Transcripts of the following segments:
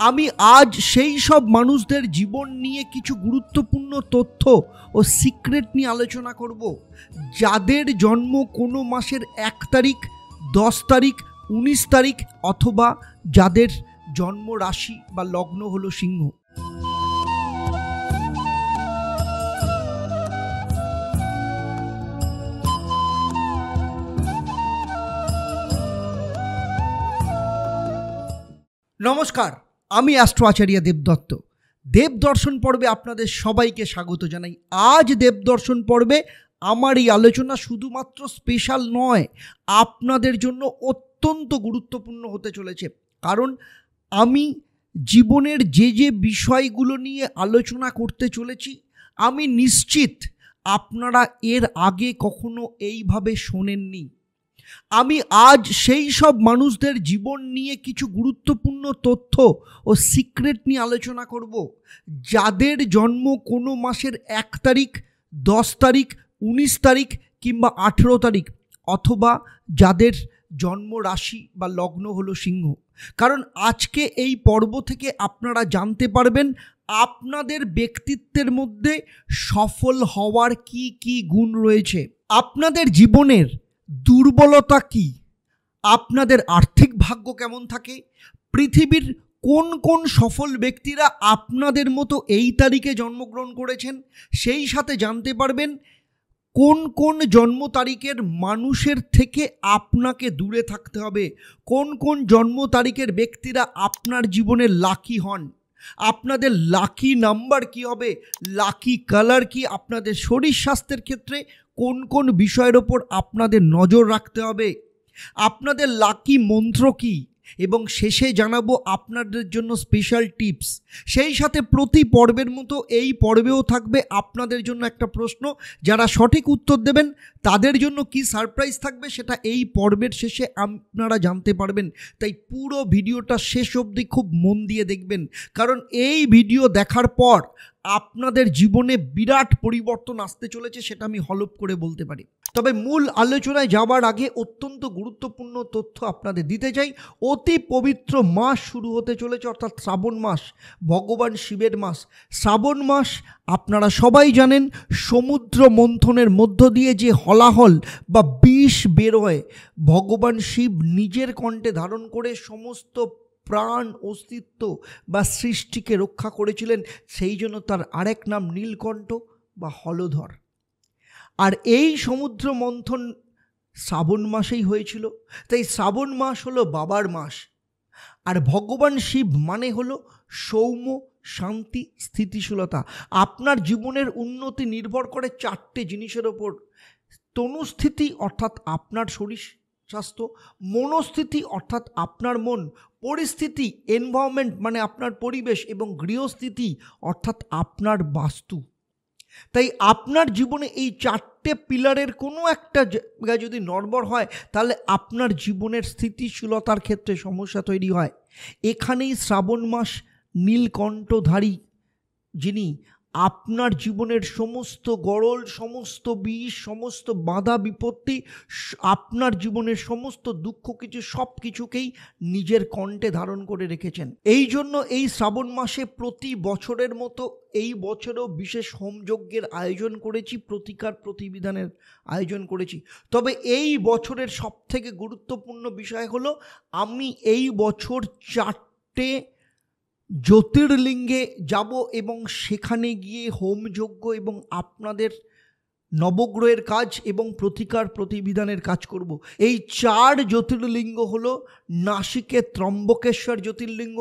আমি আজ সেই সব মানুষদের জীবন নিয়ে কিছু গুরুত্বপূর্ণ তথ্য ও সিক্রেট নিয়ে আলোচনা করব, যাদের জন্ম কোনো মাসের 1 তারিখ, 10 তারিখ, 19 তারিখ অথবা যাদের জন্ম রাশি বা লগ্ন হলো সিংহ। নমস্কার, আমি অ্যাস্ট্রো আচার্য দেবদত্ত। দেবদর্শন পর্বে আপনাদের সবাইকে স্বাগত জানাই। আজ দেবদর্শন পর্বে আমার এই আলোচনা শুধুমাত্র স্পেশাল নয়, আপনাদের জন্য অত্যন্ত গুরুত্বপূর্ণ হতে চলেছে। কারণ আমি জীবনের যে বিষয়গুলো নিয়ে আলোচনা করতে চলেছি, আমি নিশ্চিত আপনারা এর আগে কখনো এইভাবে শোনেননি। আমি আজ সেই সব মানুষদের জীবন নিয়ে কিছু গুরুত্বপূর্ণ তথ্য ও সিক্রেট নিয়ে আলোচনা করব, যাদের জন্ম কোনো মাসের 1 তারিখ, 10 তারিখ, 19 তারিখ কিংবা 18 তারিখ অথবা যাদের জন্ম রাশি বা লগ্ন হলো সিংহ। কারণ আজকে এই পর্ব থেকে আপনারা জানতে পারবেন আপনাদের ব্যক্তিত্বের মধ্যে সফল হওয়ার কি কি গুণ রয়েছে, আপনাদের জীবনের দুর্বলতা কি, আপনাদের আর্থিক ভাগ্য কেমন থাকে, পৃথিবীর কোন কোন সফল ব্যক্তিরা আপনাদের মতো এই তারিখে জন্মগ্রহণ করেছেন, সেই সাথে জানতে পারবেন কোন কোন জন্ম তারিখের মানুষের থেকে আপনাকে দূরে থাকতে হবে, কোন কোন জন্ম তারিখের ব্যক্তিরা আপনার জীবনে লাকি হন, আপনাদের লাকি নাম্বার কি হবে, লাকি কালার কি, আপনাদের শরীর স্বাস্থ্যের ক্ষেত্রে কোন কোন বিষয়ের ওপর আপনাদের নজর রাখতে হবে, আপনাদের লাকি মন্ত্র কি, এবং শেষে জানাবো আপনাদের জন্য স্পেশাল টিপস। সেই সাথে প্রতি পর্বের মতো এই পর্বেও থাকবে আপনাদের জন্য একটা প্রশ্ন, যারা সঠিক উত্তর দেবেন তাদের জন্য কি সারপ্রাইজ থাকবে সেটা এই পর্বের শেষে আপনারা জানতে পারবেন। তাই পুরো ভিডিওটা শেষ অবধি খুব মন দিয়ে দেখবেন, কারণ এই ভিডিও দেখার পর আপনাদের জীবনে বিরাট পরিবর্তন আসতে চলেছে, সেটা আমি হলফ করে বলতে পারি। তবে মূল আলোচনায় যাওয়ার আগে অত্যন্ত গুরুত্বপূর্ণ তথ্য আপনাদের দিতে চাই। অতি পবিত্র মাস শুরু হতে চলেছে, অর্থাৎ শ্রাবণ মাস, ভগবান শিবের মাস। শ্রাবণ মাস আপনারা সবাই জানেন, সমুদ্র মন্থনের মধ্য দিয়ে যে হলাহল বা বিষ বেরোয়, ভগবান শিব নিজের কণ্ঠে ধারণ করে সমস্ত প্রাণ, অস্তিত্ব বা সৃষ্টিকে রক্ষা করেছিলেন। সেই জন্য তার আরেক নাম নীলকণ্ঠ বা হলধর। আর এই সমুদ্র মন্থন শ্রাবণ মাসেই হয়েছিল। তাই শ্রাবণ মাস হলো বাবার মাস। আর ভগবান শিব মানে হলো সৌম্য, শান্তি, স্থিতিশীলতা। আপনার জীবনের উন্নতি নির্ভর করে 4টে জিনিসের ওপর: তনুস্থিতি অর্থাৎ আপনার শরীর স্বাস্থ্য, মনস্থিতি অর্থাৎ আপনার মন, পরিস্থিতি এনভায়রনমেন্ট মানে আপনার পরিবেশ, এবং গৃহস্থিতি অর্থাৎ আপনার বাস্তু। তাই আপনার জীবনে এই 4টে পিলারের কোনো একটা জায়গায় যদি নড়বড় হয়, তাহলে আপনার জীবনের স্থিতিশীলতার ক্ষেত্রে সমস্যা তৈরি হয়। এখানেই শ্রাবণ মাস নীলকণ্ঠধারী, যিনি আপনার জীবনের সমস্ত গরল, সমস্ত বিষ, সমস্ত বাধা বিপত্তি, আপনার জীবনের সমস্ত দুঃখ কিছু সব কিছুকেই নিজের কণ্ঠে ধারণ করে রেখেছেন। এই জন্য এই শ্রাবণ মাসে প্রতি বছরের মতো এই বছরেও বিশেষ হোমযজ্ঞের আয়োজন করেছি, প্রতিকার প্রতিবিধানের আয়োজন করেছি। তবে এই বছরের সবথেকে গুরুত্বপূর্ণ বিষয় হলো, আমি এই বছর 4টে জ্যোতির্লিঙ্গে যাব এবং সেখানে গিয়ে হোমযজ্ঞ এবং আপনাদের নবগ্রহের কাজ এবং প্রতিকার প্রতিবিধানের কাজ করব। এই 4 জ্যোতির্লিঙ্গ হলো নাসিকে ত্রম্বকেশ্বর জ্যোতির্লিঙ্গ,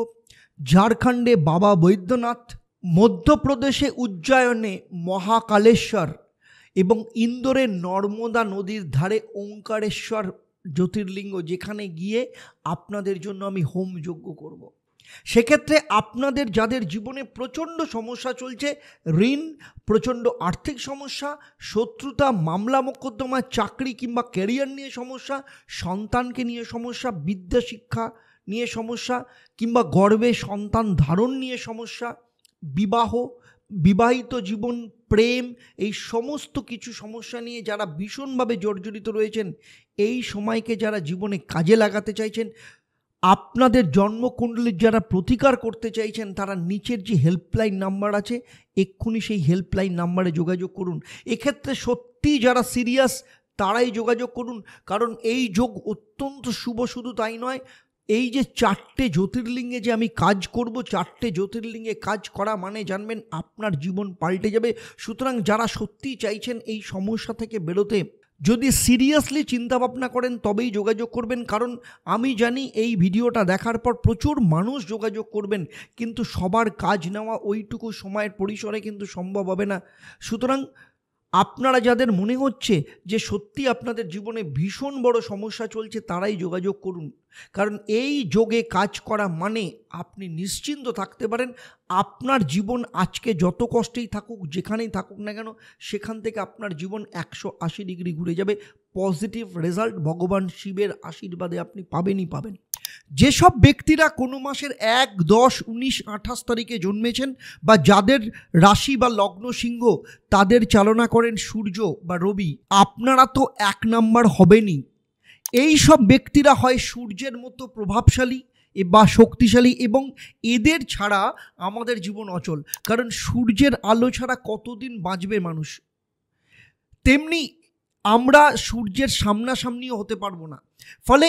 ঝাড়খণ্ডে বাবা বৈদ্যনাথ, মধ্যপ্রদেশে উজ্জয়নে মহাকালেশ্বর এবং ইন্দোরে নর্মদা নদীর ধারে ওঙ্কারেশ্বর জ্যোতির্লিঙ্গ, যেখানে গিয়ে আপনাদের জন্য আমি হোমযজ্ঞ করব। সেক্ষেত্রে আপনাদের যাদের জীবনে প্রচণ্ড সমস্যা চলছে, ঋণ, প্রচণ্ড আর্থিক সমস্যা, শত্রুতা, মামলা মোকদ্দমা, চাকরি কিংবা ক্যারিয়ার নিয়ে সমস্যা, সন্তানকে নিয়ে সমস্যা, বিদ্যা শিক্ষা নিয়ে সমস্যা কিংবা গর্ভে সন্তান ধারণ নিয়ে সমস্যা, বিবাহ, বিবাহিত জীবন, প্রেম, এই সমস্ত কিছু সমস্যা নিয়ে যারা ভীষণভাবে জর্জরিত রয়েছেন, এই সময়কে যারা জীবনে কাজে লাগাতে চাইছেন, আপনাদের জন্মকুণ্ডলীর যারা প্রতিকার করতে চাইছেন তারা নিচের যে হেল্পলাইন নাম্বার আছে এক্ষুনি সেই হেল্পলাইন নাম্বারে যোগাযোগ করুন। এক্ষেত্রে সত্যি যারা সিরিয়াস তারাই যোগাযোগ করুন, কারণ এই যোগ অত্যন্ত শুভ। শুধু তাই নয়, এই যে 4টে জ্যোতির্লিঙ্গে যে আমি কাজ করব, 4টে জ্যোতির্লিঙ্গে কাজ করা মানে জানবেন আপনার জীবন পাল্টে যাবে। সুতরাং যারা সত্যি চাইছেন এই সমস্যা থেকে বেরোতে, যদি সিরিয়াসলি চিন্তাভাবনা করেন তবেই যোগাযোগ করবেন, কারণ আমি জানি এই ভিডিওটা দেখার পর প্রচুর মানুষ যোগাযোগ করবেন, কিন্তু সবার কাজ নেওয়া ওইটুকু সময়ের পরিসরে কিন্তু সম্ভব হবে না। সুতরাং আপনারা যাদের মনে হচ্ছে যে সত্যি আপনাদের জীবনে ভীষণ বড় সমস্যা চলছে তারাই যোগাযোগ করুন, কারণ এই যোগে কাজ করা মানে আপনি নিশ্চিন্ত থাকতে পারেন আপনার জীবন আজকে যত কষ্টেই থাকুক, যেখানেই থাকুক না কেন, সেখান থেকে আপনার জীবন 180 ডিগ্রি ঘুরে যাবে। পজিটিভ রেজাল্ট ভগবান শিবের আশীর্বাদে আপনি পাবেনই পাবেন। যেসব ব্যক্তিরা কোনো মাসের 1, 10, 19, 28 তারিখে জন্মেছেন বা যাদের রাশি বা লগ্ন সিংহ, তাদের চালনা করেন সূর্য বা রবি, আপনারা তো 1 নাম্বার হবেনই। এই সব ব্যক্তিরা হয় সূর্যের মতো প্রভাবশালী বা শক্তিশালী, এবং এদের ছাড়া আমাদের জীবন অচল, কারণ সূর্যের আলো ছাড়া কতদিন বাঁচবে মানুষ। তেমনি আমরা সূর্যের সামনাসামনিও হতে পারবো না, ফলে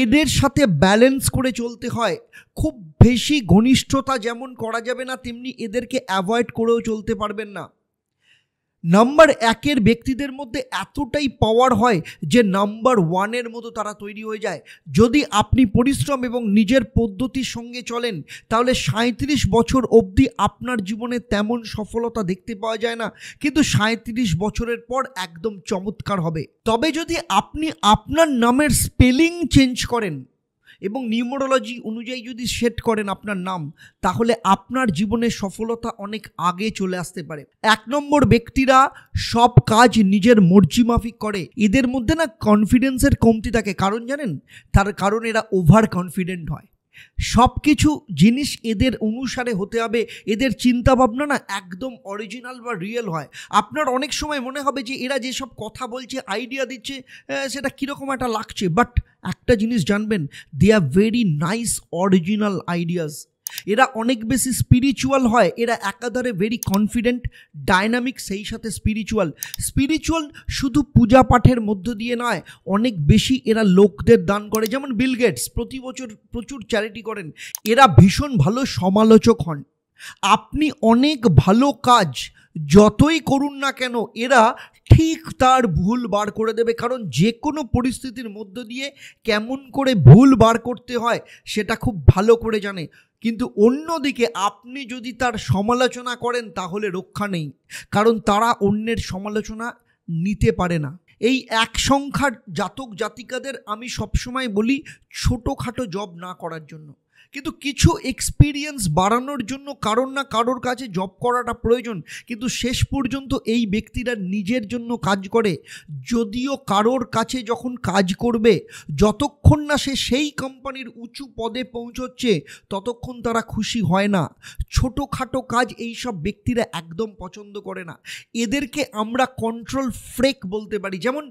এদের সাথে ব্যালেন্স করে চলতে হয়। খুব বেশি ঘনিষ্ঠতা যেমন করা যাবে না, তেমনি এদেরকে অ্যাভয়েড করেও চলতে পারবেন না। নাম্বার 1-এর ব্যক্তিদের মধ্যে এতটাই পাওয়ার হয় যে নাম্বার 1-এর মতো তারা তৈরি হয়ে যায়। যদি আপনি পরিশ্রম এবং নিজের পদ্ধতির সঙ্গে চলেন, তাহলে 37 বছর অবধি আপনার জীবনে তেমন সফলতা দেখতে পাওয়া যায় না, কিন্তু 37 বছরের পর একদম চমৎকার হবে। তবে যদি আপনি আপনার নামের স্পেলিং চেঞ্জ করেন এবং নিউমারোলজি অনুযায়ী যদি সেট করেন আপনার নাম, তাহলে আপনার জীবনে সফলতা অনেক আগে চলে আসতে পারে। 1 নম্বর ব্যক্তিরা সব কাজ নিজের মর্জি মাফিক করে। এদের মধ্যে না কনফিডেন্সের কমতি থাকে, কারণ জানেন, তার কারণ এরা ওভার কনফিডেন্ট হয়। সব কিছু জিনিস এদের অনুসারে হতে হবে। এদের চিন্তাভাবনা না একদম অরিজিনাল বা রিয়েল হয়। আপনার অনেক সময় মনে হবে যে এরা যেসব কথা বলছে, আইডিয়া দিচ্ছে, সেটা কীরকম একটা লাগছে, বাট একটা জিনিস জানবেন, they are very nice original ideas. এরা অনেক বেশি স্পিরিচুয়াল হয়। এরা একাধারে ভেরি কনফিডেন্ট, ডাইনামিক, সেই সাথে স্পিরিচুয়াল শুধু পূজা পাঠের মধ্য দিয়ে নয়, অনেক বেশি এরা লোকদের দান করে। যেমন বিল গেটস প্রতি বছর প্রচুর চ্যারিটি করেন। এরা ভীষণ ভালো সমালোচক হন। আপনি অনেক ভালো কাজ যতই করুন না কেন, এরা ঠিক তার ভুল বার করে দেবে, কারণ যে কোনো পরিস্থিতির মধ্য দিয়ে কেমন করে ভুল বার করতে হয় সেটা খুব ভালো করে জানে। কিন্তু অন্যদিকে আপনি যদি তার সমালোচনা করেন তাহলে রক্ষা নেই, কারণ তারা অন্যের সমালোচনা নিতে পারে না। এই 1 সংখ্যার জাতক জাতিকাদের আমি সবসময় বলি ছোটোখাটো জব না করার জন্য, কিন্তু কিছু এক্সপিরিয়েন্স বাড়ানোর জন্য কারোর না কারোর কাছে জব করাটা প্রয়োজন। কিন্তু শেষ পর্যন্ত এই ব্যক্তিরা নিজের জন্য কাজ করে। যদিও কারোর কাছে যখন কাজ করবে, যতক্ষণ না সে সেই কোম্পানির উঁচু পদে পৌঁছচ্ছে, ততক্ষণ তারা খুশি হয় না। ছোটোখাটো কাজ এই সব ব্যক্তিরা একদম পছন্দ করে না। এদেরকে আমরা কন্ট্রোল ফ্রেক বলতে পারি। যেমন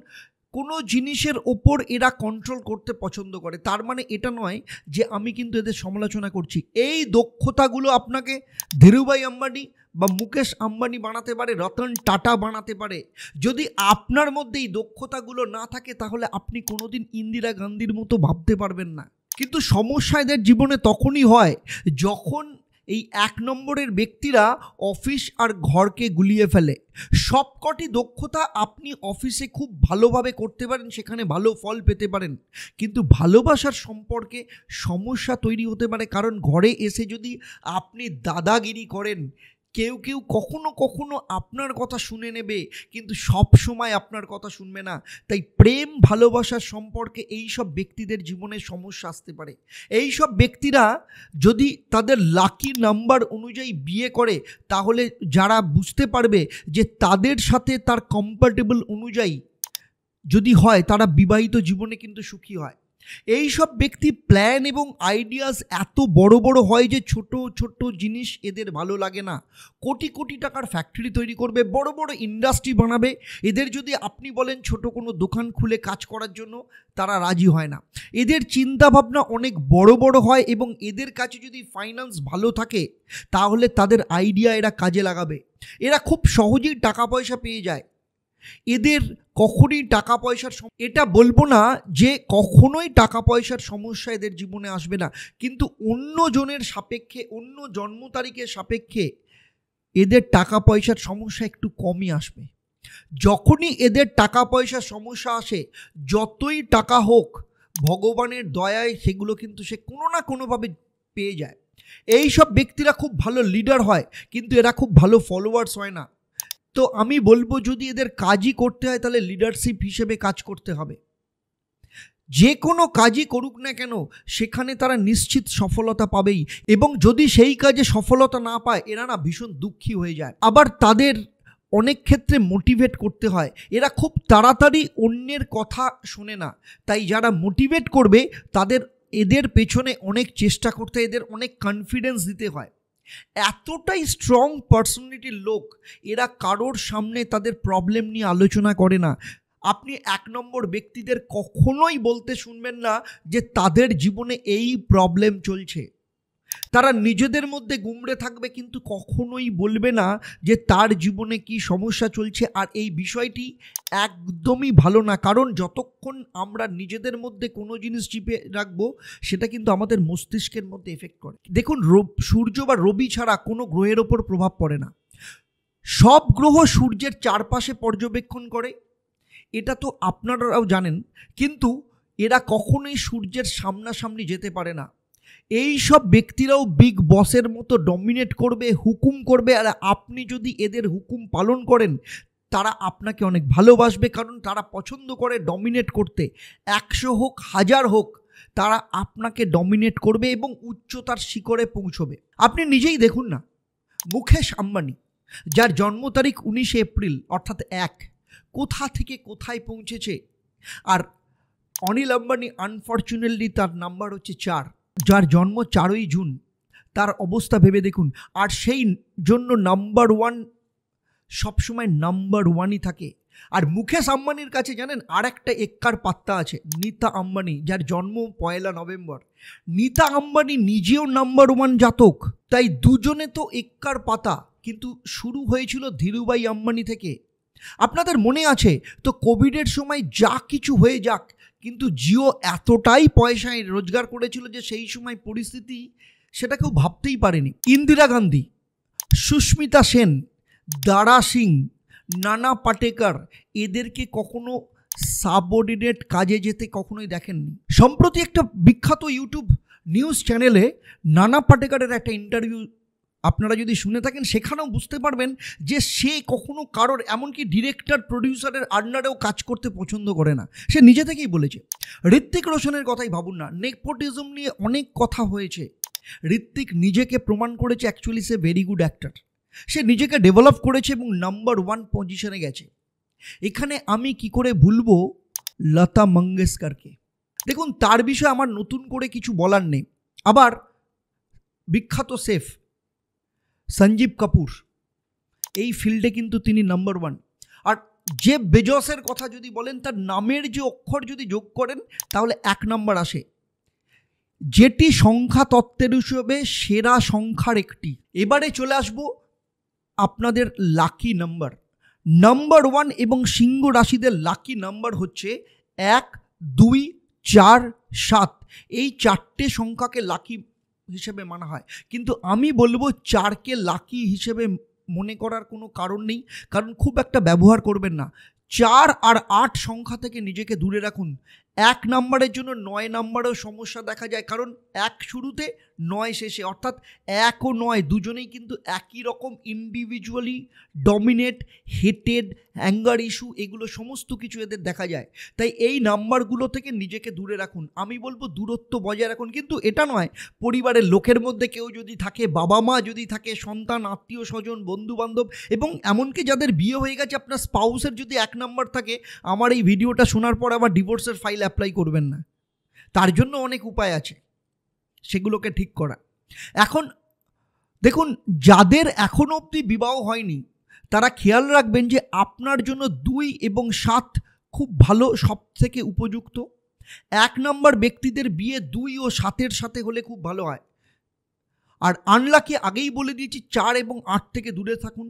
কোনো জিনিসের ওপর এরা কন্ট্রোল করতে পছন্দ করে। তার মানে এটা নয় যে আমি কিন্তু এদের সমালোচনা করছি। এই দক্ষতাগুলো আপনাকে ধীরুভাই আম্বানি বা মুকেশ আম্বানি বানাতে পারে, রতন টাটা বানাতে পারে। যদি আপনার মধ্যে এই দক্ষতাগুলো না থাকে, তাহলে আপনি কোনোদিন ইন্দিরা গান্ধীর মতো ভাবতে পারবেন না। কিন্তু সমস্যা এদের জীবনে তখনই হয় যখন এই 1 নম্বরের ব্যক্তিরা অফিস আর ঘরকে গুলিয়ে ফেলে। সবকটি দক্ষতা আপনি অফিসে খুব ভালোভাবে করতে পারেন, সেখানে ভালো ফল পেতে পারেন, কিন্তু ভালোবাসার সম্পর্কে সমস্যা তৈরি হতে পারে। কারণ ঘরে এসে যদি আপনি দাদাগিরি করেন, কেউ কখনো কখনো আপনার কথা শুনে নেবে, কিন্তু সব সময় আপনার কথা শুনবে না। তাই প্রেম ভালোবাসার সম্পর্কে এই সব ব্যক্তিদের জীবনে সমস্যা আসতে পারে। এই সব ব্যক্তিরা যদি তাদের লাকি নাম্বার অনুযায়ী বিয়ে করে, তাহলে যারা বুঝতে পারবে যে তাদের সাথে তার কম্প্যাটেবল অনুযায়ী যদি হয়, তারা বিবাহিত জীবনে কিন্তু সুখী হয়। এই সব ব্যক্তি প্ল্যান এবং আইডিয়াস এত বড় বড় হয় যে ছোট ছোট জিনিস এদের ভালো লাগে না। কোটি কোটি টাকার ফ্যাক্টরি তৈরি করবে, বড় বড় ইন্ডাস্ট্রি বানাবে। এদের যদি আপনি বলেন ছোট কোনো দোকান খুলে কাজ করার জন্য, তারা রাজি হয় না। এদের চিন্তাভাবনা অনেক বড় বড় হয় এবং এদের কাছে যদি ফাইন্যান্স ভালো থাকে তাহলে তাদের আইডিয়া এরা কাজে লাগাবে। এরা খুব সহজেই টাকা পয়সা পেয়ে যায়। এদের কখনোই টাকা পয়সার এটা বলবো না যে কখনোই টাকা পয়সার সমস্যা এদের জীবনে আসবে না, কিন্তু অন্য জনের সাপেক্ষে, অন্য জন্ম তারিখের সাপেক্ষে এদের টাকা পয়সার সমস্যা একটু কমই আসবে। যখনই এদের টাকা পয়সার সমস্যা আসে, যতই টাকা হোক, ভগবানের দয়ায় সেগুলো কিন্তু সে কোনো না কোনোভাবে পেয়ে যায়। এই সব ব্যক্তিরা খুব ভালো লিডার হয়, কিন্তু এরা খুব ভালো ফলোয়ার্স হয় না। তো আমি বলবো যদি এদের কাজই করতে হয় তাহলে লিডারশিপ হিসেবে কাজ করতে হবে। যে কোনো কাজই করুক না কেন সেখানে তারা নিশ্চিত সফলতা পাবেই, এবং যদি সেই কাজে সফলতা না পায় এরা না ভীষণ দুঃখী হয়ে যায়। আবার তাদের অনেক ক্ষেত্রে মোটিভেট করতে হয়। এরা খুব তাড়াতাড়ি অন্যের কথা শোনে না, তাই যারা মোটিভেট করবে এদের পেছনে অনেক চেষ্টা করতে, এদের অনেক কনফিডেন্স দিতে হয়। এতটাই স্ট্রং পার্সোনালিটির লোক এরা, কারোর সামনে তাদের প্রবলেম নিয়ে আলোচনা করে না। আপনি 1 নম্বর ব্যক্তিদের কখনোই বলতে শুনবেন না যে তাদের জীবনে এই প্রবলেম চলছে। তারা নিজেদের মধ্যে গুমড়ে থাকবে, কিন্তু কখনোই বলবে না যে তার জীবনে কি সমস্যা চলছে। আর এই বিষয়টি একদমই ভালো না, কারণ যতক্ষণ আমরা নিজেদের মধ্যে কোনো জিনিস চিপে রাখবো সেটা কিন্তু আমাদের মস্তিষ্কের মধ্যে এফেক্ট করে। দেখুন, সূর্য বা রবি ছাড়া কোনো গ্রহের ওপর প্রভাব পড়ে না। সব গ্রহ সূর্যের চারপাশে পর্যবেক্ষণ করে, এটা তো আপনারাও জানেন, কিন্তু এরা কখনোই সূর্যের সামনাসামনি যেতে পারে না। এই সব ব্যক্তিরাও বিগ বসের মতো ডমিনেট করবে, হুকুম করবে, আর আপনি যদি এদের হুকুম পালন করেন তারা আপনাকে অনেক ভালোবাসবে, কারণ তারা পছন্দ করে ডমিনেট করতে। 100 হোক 1000 হোক, তারা আপনাকে ডমিনেট করবে এবং উচ্চতার শিখরে পৌঁছবে। আপনি নিজেই দেখুন না, মুকেশ আম্বানি, যার জন্ম তারিখ 19 এপ্রিল অর্থাৎ 1, কোথা থেকে কোথায় পৌঁছেছে। আর অনিল আম্বানি আনফর্চুনেটলি তার নাম্বার হচ্ছে 4, যার জন্ম 4ই জুন। তার অবস্থা ভেবে দেখুন। আর সেই জন্য নাম্বার 1 সবসময় নাম্বার 1ই থাকে। আর মুকেশ আম্বানির কাছে জানেন আর একটা এক্কার পাত্তা আছে, নীতা আম্বানি, যার জন্ম 1 নভেম্বর। নীতা আম্বানি নিজেও নাম্বার 1 জাতক, তাই দুজনে তো এক্কার পাতা। কিন্তু শুরু হয়েছিল ধীরুভাই আম্বানি থেকে। আপনাদের মনে আছে তো, কোভিডের সময় যা কিছু হয়ে যাক, কিন্তু জিও এতটাই পয়সায় রোজগার করেছিল যে সেই সময় পরিস্থিতি সেটা কেউ ভাবতেই পারেনি। ইন্দিরা গান্ধী, সুস্মিতা সেন, দারা সিং, নানা পাটেকর, এদেরকে কখনো সাবঅর্ডিনেট কাজে যেতে কখনোই দেখেননি। সম্প্রতি একটা বিখ্যাত ইউটিউব নিউজ চ্যানেলে নানা পাটেকরের একটা ইন্টারভিউ আপনারা যদি শুনে থাকেন, সেখানেও বুঝতে পারবেন যে সে কখনো কারোর, এমনকি ডিরেক্টর প্রডিউসারের আন্ডারেও কাজ করতে পছন্দ করে না। সে নিজে থেকেই বলেছে। ঋত্বিক রোশনের কথাই ভাবুন না, নেপোটিজম নিয়ে অনেক কথা হয়েছে। ঋত্বিক নিজেকে প্রমাণ করেছে অ্যাকচুয়ালি সে ভেরি গুড অ্যাক্টর। সে নিজেকে ডেভেলপ করেছে এবং নাম্বার 1 পজিশনে গেছে। এখানে আমি কি করে ভুলবো লতা মঙ্গেশকরকে। দেখুন, তার বিষয়ে আমার নতুন করে কিছু বলার নেই। আবার বিখ্যাত শেফ সঞ্জীব কাপুর, এই ফিল্ডে কিন্তু তিনি নাম্বার 1। আর জেফ বেজোসের কথা যদি বলেন, তার নামের যে অক্ষর যদি যোগ করেন তাহলে 1 নম্বর আসে, যেটি সংখ্যা তত্ত্বের হিসেবে সেরা সংখ্যার একটি। এবারে চলে আসবো আপনাদের লাকি নাম্বার। নাম্বার 1 এবং সিংহ রাশিদের লাকি নাম্বার হচ্ছে 1, 2, 4, 7। এই 4টে সংখ্যাকে লাকি হিসেবে মানা হয়, কিন্তু আমি বলবো 4কে লাকি হিসেবে মনে করার কোনো কারণ নেই, কারণ খুব একটা ব্যবহার করবেন না। 4 আর 8 সংখ্যা থেকে নিজেকে দূরে রাখুন। 1 নম্বরের জন্য 9 নম্বরেও সমস্যা দেখা যায়, কারণ 1 শুরুতে 9 শেষে, অর্থাৎ 1 ও 9 দুজনেই কিন্তু একই রকম individually dominate, hated, anger issue, এগুলো সমস্ত কিছু এদের দেখা যায়। তাই এই নাম্বারগুলো থেকে নিজেকে দূরে রাখুন। আমি বলবো দূরত্ব বজায় রাখুন, কিন্তু এটা নয় পরিবারের লোকের মধ্যে কেউ যদি থাকে, বাবা মা যদি থাকে, সন্তান, আত্মীয় স্বজন, বন্ধু বান্ধব, এবং এমনকি যাদের বিয়ে হয়ে গেছে, আপনার স্পাউসের যদি 1 নাম্বার থাকে, আমার এই ভিডিওটা শোনার পর আবার ডিভোর্সের ফাইল অ্যাপ্লাই করবেন না। তার জন্য অনেক উপায় আছে, সেগুলোকে ঠিক করা। এখন দেখুন, যাদের এখনো অবধি বিবাহ হয়নি তারা খেয়াল রাখবেন যে আপনার জন্য 2 এবং 7 খুব ভালো, সব থেকে উপযুক্ত। 1 নম্বর ব্যক্তিদের বিয়ে 2 ও 7-এর সাথে হলে খুব ভালো হয়। আর আনলাকি আগেই বলে দিয়েছি 4 এবং 8 থেকে দূরে থাকুন।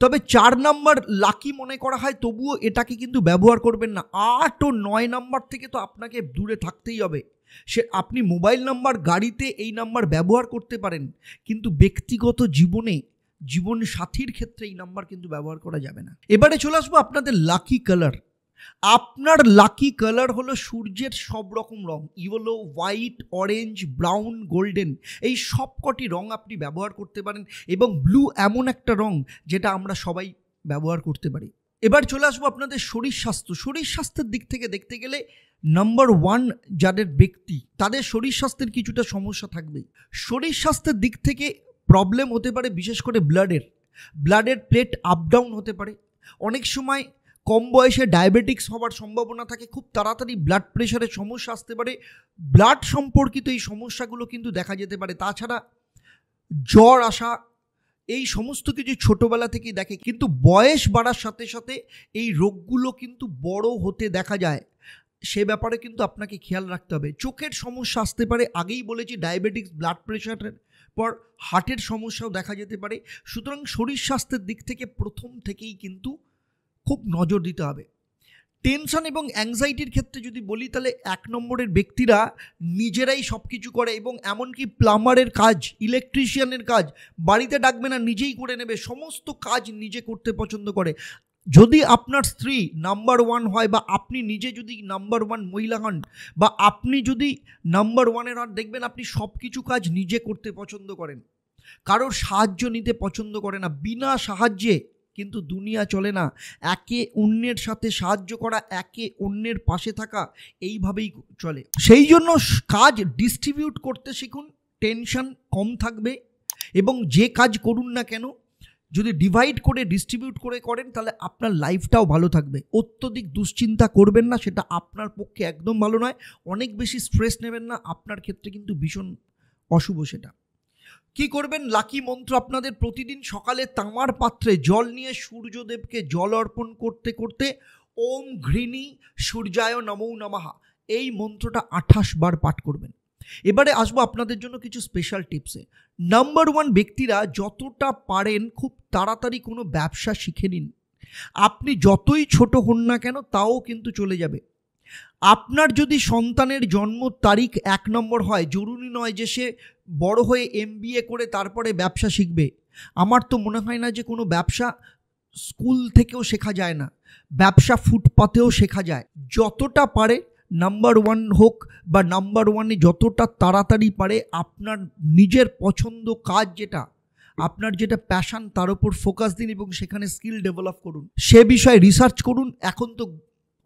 তবে 4 নম্বর লাকি মনে করা হয়, তবুও এটাকে কিন্তু ব্যবহার করবেন না। 8 ও 9 নম্বর থেকে তো আপনাকে দূরে থাকতেই হবে। সে আপনি মোবাইল নাম্বার, গাড়িতে এই নাম্বার ব্যবহার করতে পারেন, কিন্তু ব্যক্তিগত জীবনে, জীবন সাথীর ক্ষেত্রে এই নাম্বার কিন্তু ব্যবহার করা যাবে না। এবারে চলে আসবো আপনাদের লাকি কালার। আপনার লাকি কালার হলো সূর্যের সব রকম রং, yellow, white, orange, brown, golden, এই সব কটি রং আপনি ব্যবহার করতে পারেন। এবং ব্লু এমন একটা রং যেটা আমরা সবাই ব্যবহার করতে পারি। এবার চলে আসবো আপনাদের শরীর স্বাস্থ্য। শরীর স্বাস্থ্যের দিক থেকে দেখতে গেলে নাম্বার 1 যাদের ব্যক্তি, তাদের শরীর স্বাস্থ্যের কিছুটা সমস্যা থাকবেই। শরীর স্বাস্থ্যের দিক থেকে প্রবলেম হতে পারে বিশেষ করে ব্লাডের প্লেট আপ ডাউন হতে পারে। অনেক সময় কম বয়সে ডায়াবেটিক্স হওয়ার সম্ভাবনা থাকে, খুব তাড়াতাড়ি ব্লাড প্রেশারের সমস্যা আসতে পারে। ব্লাড সম্পর্কিত এই সমস্যাগুলো কিন্তু দেখা যেতে পারে। তাছাড়া জ্বর আসা, এই সমস্ত কিছু ছোটোবেলা থেকেই দেখে, কিন্তু বয়স বাড়ার সাথে সাথে এই রোগগুলো কিন্তু বড় হতে দেখা যায়। সে ব্যাপারে কিন্তু আপনাকে খেয়াল রাখতে হবে। চোখের সমস্যা আসতে পারে, আগেই বলেছি ডায়াবেটিক্স, ব্লাড প্রেশারের পর হার্টের সমস্যাও দেখা যেতে পারে। সুতরাং শরীর স্বাস্থ্যের দিক থেকে প্রথম থেকেই কিন্তু খুব নজর দিতে হবে। টেনশন এবং অ্যাংজাইটির ক্ষেত্রে যদি বলি, তাহলে 1 নম্বরের ব্যক্তিরা নিজেরাই সব কিছু করে, এবং এমনকি প্লাম্বারের কাজ, ইলেকট্রিশিয়ানের কাজ বাড়িতে ডাকবে না, নিজেই করে নেবে। সমস্ত কাজ নিজে করতে পছন্দ করে। যদি আপনার স্ত্রী নাম্বার 1 হয়, বা আপনি নিজে যদি নাম্বার 1 মহিলা হন, বা আপনি যদি নাম্বার 1-এর হন, দেখবেন আপনি সব কিছু কাজ নিজে করতে পছন্দ করেন, কারোর সাহায্য নিতে পছন্দ করে না। বিনা সাহায্যে কিন্তু দুনিয়া চলে না। একে অন্যের সাথে সাহায্য করা, একে অন্যের পাশে থাকা, এইভাবেই চলে। সেই জন্য কাজ ডিস্ট্রিবিউট করতে শিখুন, টেনশন কম থাকবে। এবং যে কাজ করুন না কেন, যদি ডিভাইড করে ডিস্ট্রিবিউট করে করেন, তাহলে আপনার লাইফটাও ভালো থাকবে। অত্যধিক দুশ্চিন্তা করবেন না, সেটা আপনার পক্ষে একদম ভালো নয়। অনেক বেশি স্ট্রেস নেবেন না, আপনার ক্ষেত্রে কিন্তু ভীষণ অশুভ সেটা। কি করবেন? লাকি মন্ত্র আপনাদের প্রতিদিন সকালে তামার পাত্রে জল নিয়ে সূর্যদেবকে জল অর্পণ করতে করতে ওম ঘৃণী সূর্যায় নমো নমঃ এই মন্ত্রটা 28 বার পাঠ করবেন। এবারে আসবো আপনাদের জন্য কিছু স্পেশাল টিপসে। নাম্বার 1 ব্যক্তিরা যতটা পারেন খুব তাড়াতাড়ি কোনো ব্যবসা শিখে নিন। আপনি যতই ছোট হন না কেন, তাও কিন্তু চলে যাবে। আপনার যদি সন্তানের জন্ম তারিখ 1 নম্বর হয়, জরুরি নয় যে সে বড় হয়ে MBA করে তারপরে ব্যবসা শিখবে। আমার তো মনে হয় না যে কোনো ব্যবসা স্কুল থেকেও শেখা যায় না, ব্যবসা ফুটপাতেও শেখা যায়। যতটা পারে নাম্বার 1 হোক বা নাম্বার 1-এ যতটা তাড়াতাড়ি পারে আপনার নিজের পছন্দ কাজ, যেটা আপনার যেটা প্যাশন, তার উপর ফোকাস দিন এবং সেখানে স্কিল ডেভেলপ করুন। সে বিষয়ে রিসার্চ করুন। এখন তো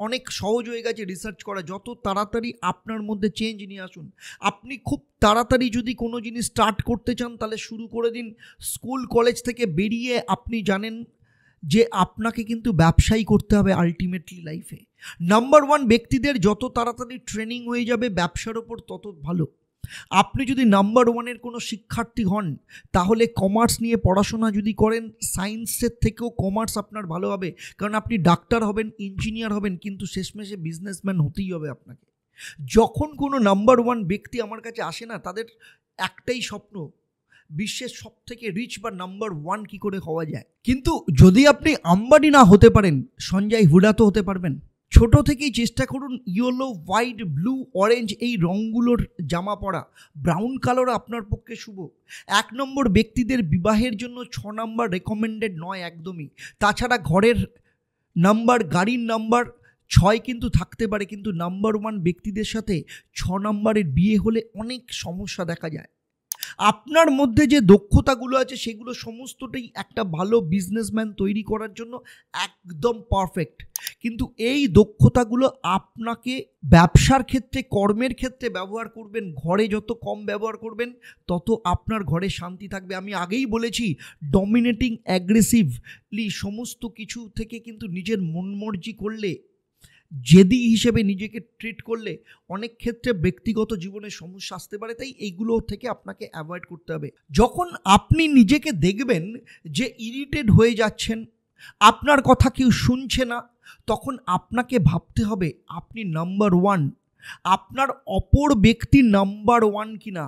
অনেক সহজ হয়ে গেছে রিসার্চ করা। যত তাড়াতাড়ি আপনার মধ্যে চেঞ্জ নিয়ে আসুন। আপনি খুব তাড়াতাড়ি যদি কোনো জিনিস স্টার্ট করতে চান, তাহলে শুরু করে দিন। স্কুল কলেজ থেকে বেরিয়ে আপনি জানেন যে আপনাকে কিন্তু ব্যবসাই করতে হবে আলটিমেটলি লাইফে। নাম্বার 1 ব্যক্তিদের যত তাড়াতাড়ি ট্রেনিং হয়ে যাবে ব্যবসার ওপর, তত ভালো। আপনি যদি নাম্বার 1-এর কোনো শিক্ষার্থী হন, তাহলে কমার্স নিয়ে পড়াশোনা যদি করেন, সায়েন্সের থেকেও কমার্স আপনার ভালো হবে, কারণ আপনি ডাক্তার হবেন, ইঞ্জিনিয়ার হবেন, কিন্তু শেষমেশে বিজনেসম্যান হতেই হবে আপনাকে। যখন কোনো নাম্বার 1 ব্যক্তি আমার কাছে আসে না, তাদের একটাই স্বপ্ন, বিশ্বের সব থেকে রিচ বা নাম্বার 1 কি করে হওয়া যায়। কিন্তু যদি আপনি আম্বানি না হতে পারেন, সঞ্জয় হুডা তো হতে পারবেন। ছোট থেকেই চেষ্টা করুন ইয়েলো, হোয়াইট, ব্লু, অরেঞ্জ এই রঙগুলোর জামা পরা। ব্রাউন কালার আপনার পক্ষে শুভ। 1 নম্বর ব্যক্তিদের বিবাহের জন্য 6 নম্বর রেকমেন্ডেড নয় একদমই। তাছাড়া ঘরের নাম্বার, গাড়ির নাম্বার 6 কিন্তু থাকতে পারে, কিন্তু নাম্বার 1 ব্যক্তিদের সাথে 6 নম্বরের বিয়ে হলে অনেক সমস্যা দেখা যায়। আপনার মধ্যে যে দক্ষতাগুলো আছে সেগুলো সমস্তটাই একটা ভালো বিজনেসম্যান তৈরি করার জন্য একদম পারফেক্ট। কিন্তু এই দক্ষতাগুলো আপনাকে ব্যবসার ক্ষেত্রে, কর্মের ক্ষেত্রে ব্যবহার করবেন। ঘরে যত কম ব্যবহার করবেন, তত আপনার ঘরে শান্তি থাকবে। আমি আগেই বলেছি, ডমিনেটিং, অ্যাগ্রেসিভলি সমস্ত কিছু থেকে কিন্তু নিজের মনমর্জি করলে জেদি হিসেবে নিজেকে ট্রিট করলে অনেক ক্ষেত্রে ব্যক্তিগত জীবনে সমস্যা আসতে পারে। তাই এইগুলো থেকে আপনাকে অ্যাভয়েড করতে হবে। যখন আপনি নিজেকে দেখবেন যে ইরিটেট হয়ে যাচ্ছেন, আপনার কথা কেউ শুনছে না, তখন আপনাকে ভাবতে হবে আপনি নাম্বার ওয়ান, আপনার অপর ব্যক্তি নাম্বার ওয়ান কিনা,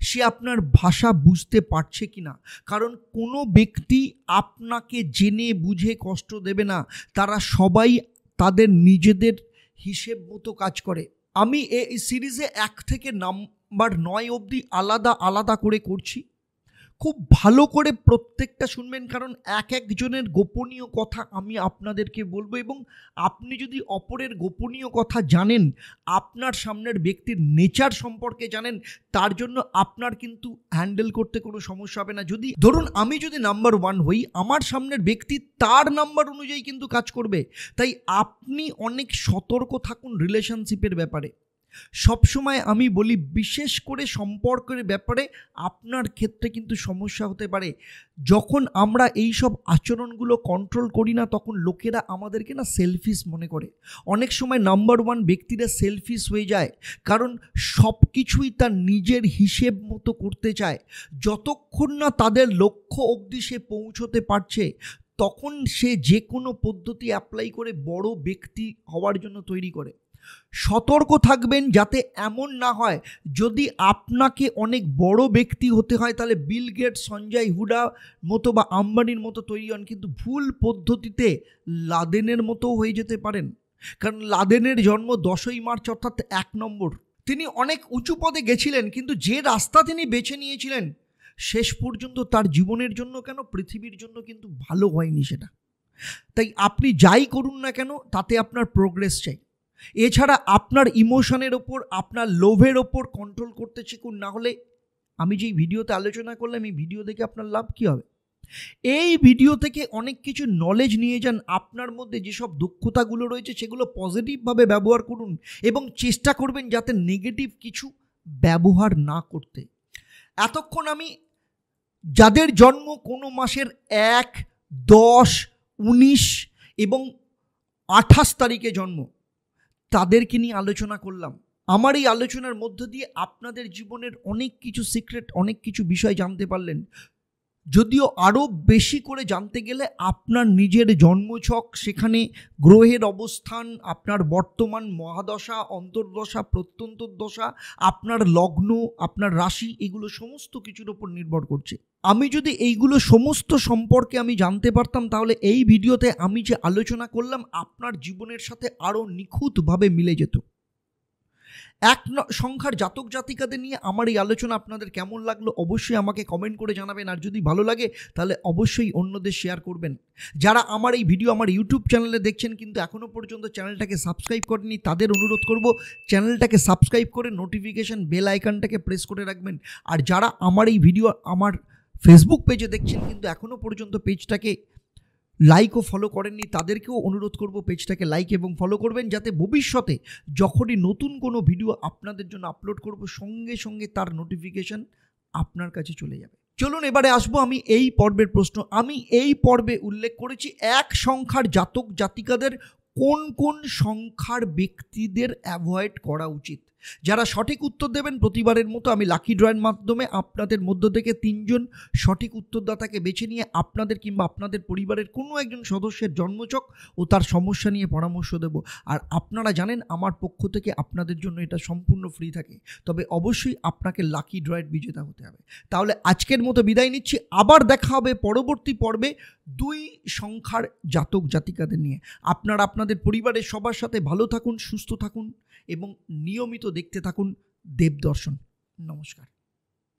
সে আপনার ভাষা বুঝতে পারছে কিনা। কারণ কোনো ব্যক্তি আপনাকে জেনে বুঝে কষ্ট দেবে না, তারা সবাই তাদের নিজেদের হিসেব মতো কাজ করে। আমি এই সিরিজে 1 থেকে নাম্বার 9 অবধি আলাদা আলাদা করে করছি, খুব ভালো করে প্রত্যেকটা শুনবেন, কারণ এক একজনের গোপনীয় কথা আমি আপনাদেরকে বলবো। এবং আপনি যদি অপরের গোপনীয় কথা জানেন, আপনার সামনের ব্যক্তির নেচার সম্পর্কে জানেন, তার জন্য আপনার কিন্তু হ্যান্ডেল করতে কোনো সমস্যা হবে না। যদি ধরুন আমি যদি নাম্বার ওয়ান হই, আমার সামনের ব্যক্তি তার নাম্বার অনুযায়ী কিন্তু কাজ করবে। তাই আপনি অনেক সতর্ক থাকুন রিলেশনশিপের ব্যাপারে। সবসময় আমি বলি, বিশেষ করে সম্পর্কের ব্যাপারে আপনার ক্ষেত্রে কিন্তু সমস্যা হতে পারে। যখন আমরা এই সব আচরণগুলো কন্ট্রোল করি না, তখন লোকেরা আমাদেরকে না সেলফিশ মনে করে। অনেক সময় নাম্বার ওয়ান ব্যক্তিরা সেলফিশ হয়ে যায়, কারণ সব কিছুই তার নিজের হিসেব মতো করতে চায়। যতক্ষণ না তাদের লক্ষ্য অবধি সে পৌঁছতে পারছে, তখন সে যে কোনো পদ্ধতি অ্যাপ্লাই করে বড় ব্যক্তি হওয়ার জন্য তৈরি করে। সতর্ক থাকবেন যাতে এমন না হয়, যদি আপনাকে অনেক বড় ব্যক্তি হতে হয় তাহলে বিল গেটস, সঞ্জয় হুডা মতো বা আম্বানির মতো তৈরি হন, কিন্তু ভুল পদ্ধতিতে লাদেনের মতো হয়ে যেতে পারেন। কারণ লাদেনের জন্ম 10ই মার্চ, অর্থাৎ 1 নম্বর। তিনি অনেক উঁচু পদে গেছিলেন, কিন্তু যে রাস্তা তিনি বেছে নিয়েছিলেন শেষ পর্যন্ত তার জীবনের জন্য কেন, পৃথিবীর জন্য কিন্তু ভালো হয়নি সেটা। তাই আপনি যাই করুন না কেন, তাতে আপনার প্রোগ্রেস চাই। এছাড়া আপনার ইমোশনের ওপর, আপনার লোভের ওপর কন্ট্রোল করতে শিখুন। না হলে আমি যেই ভিডিওতে আলোচনা করলাম, এই ভিডিও দেখে আপনার লাভ কী হবে? এই ভিডিও থেকে অনেক কিছু নলেজ নিয়ে যান। আপনার মধ্যে যেসব দক্ষতাগুলো রয়েছে সেগুলো পজিটিভভাবে ব্যবহার করুন এবং চেষ্টা করবেন যাতে নেগেটিভ কিছু ব্যবহার না করতে। এতক্ষণ আমি যাদের জন্ম কোনো মাসের 1, 10, 19 এবং 28 তারিখে জন্ম, তাদেরকে নিয়ে আলোচনা করলাম। আমার এই আলোচনার মধ্য দিয়ে আপনাদের জীবনের অনেক কিছু সিক্রেট, অনেক কিছু বিষয় জানতে পারলেন। যদিও আরও বেশি করে জানতে গেলে আপনার নিজের জন্মছক, সেখানে গ্রহের অবস্থান, আপনার বর্তমান মহাদশা, অন্তর্দশা, প্রত্যন্তর্দশা, আপনার লগ্ন, আপনার রাশি, এগুলো সমস্ত কিছুর ওপর নির্ভর করছে। আমি যদি এইগুলো সমস্ত সম্পর্কে আমি জানতে পারতাম, তাহলে এই ভিডিওতে আমি যে আলোচনা করলাম আপনার জীবনের সাথে আরও নিখুঁতভাবে মিলে যেত। 1 সংখ্যার জাতক জাতিকাদের নিয়ে আমার এই আলোচনা আপনাদের কেমন লাগলো অবশ্যই আমাকে কমেন্ট করে জানাবেন। আর যদি ভালো লাগে তাহলে অবশ্যই অন্যদের শেয়ার করবেন। যারা আমার এই ভিডিও আমার ইউটিউব চ্যানেলে দেখছেন কিন্তু এখনও পর্যন্ত চ্যানেলটাকে সাবস্ক্রাইব করেনি, তাদের অনুরোধ করব চ্যানেলটাকে সাবস্ক্রাইব করে নোটিফিকেশান বেল আইকনটাকে প্রেস করে রাখবেন। আর যারা আমার এই ভিডিও আমার ফেসবুক পেজে দেখছেন কিন্তু এখনও পর্যন্ত পেজটাকে লাইক ও ফলো করেননি, তাদেরকেও অনুরোধ করব পেজটাকে লাইক এবং ফলো করবেন, যাতে ভবিষ্যতে যখনই নতুন কোনো ভিডিও আপনাদের জন্য আপলোড করব সঙ্গে সঙ্গে তার নোটিফিকেশান আপনার কাছে চলে যাবে। চলুন এবারে আসবো আমি এই পর্বের প্রশ্ন। আমি এই পর্বে উল্লেখ করেছি 1 সংখ্যার জাতক জাতিকাদের কোন কোন সংখ্যার ব্যক্তিদের অ্যাভয়েড করা উচিত। যারা সঠিক উত্তর দেবেন, প্রতিবারের মতো আমি লাকি ড্রয়ের মাধ্যমে আপনাদের মধ্য থেকে 3 জন সঠিক উত্তরদাতাকে বেছে নিয়ে আপনাদের কিংবা আপনাদের পরিবারের কোনো একজন সদস্যের জন্মছক ও তার সমস্যা নিয়ে পরামর্শ দেব। আর আপনারা জানেন আমার পক্ষ থেকে আপনাদের জন্য এটা সম্পূর্ণ ফ্রি থাকে, তবে অবশ্যই আপনাকে লাকি ড্রয়ের বিজেতা হতে হবে। তাহলে আজকের মতো বিদায় নিচ্ছি, আবার দেখা হবে পরবর্তী পর্বে 2 সংখ্যার জাতক জাতিকাদের নিয়ে। আপনারা আপনাদের পরিবারের সবার সাথে ভালো থাকুন, সুস্থ থাকুন এবং নিয়মিত দেখতে থাকুন দেবদর্শন। নমস্কার।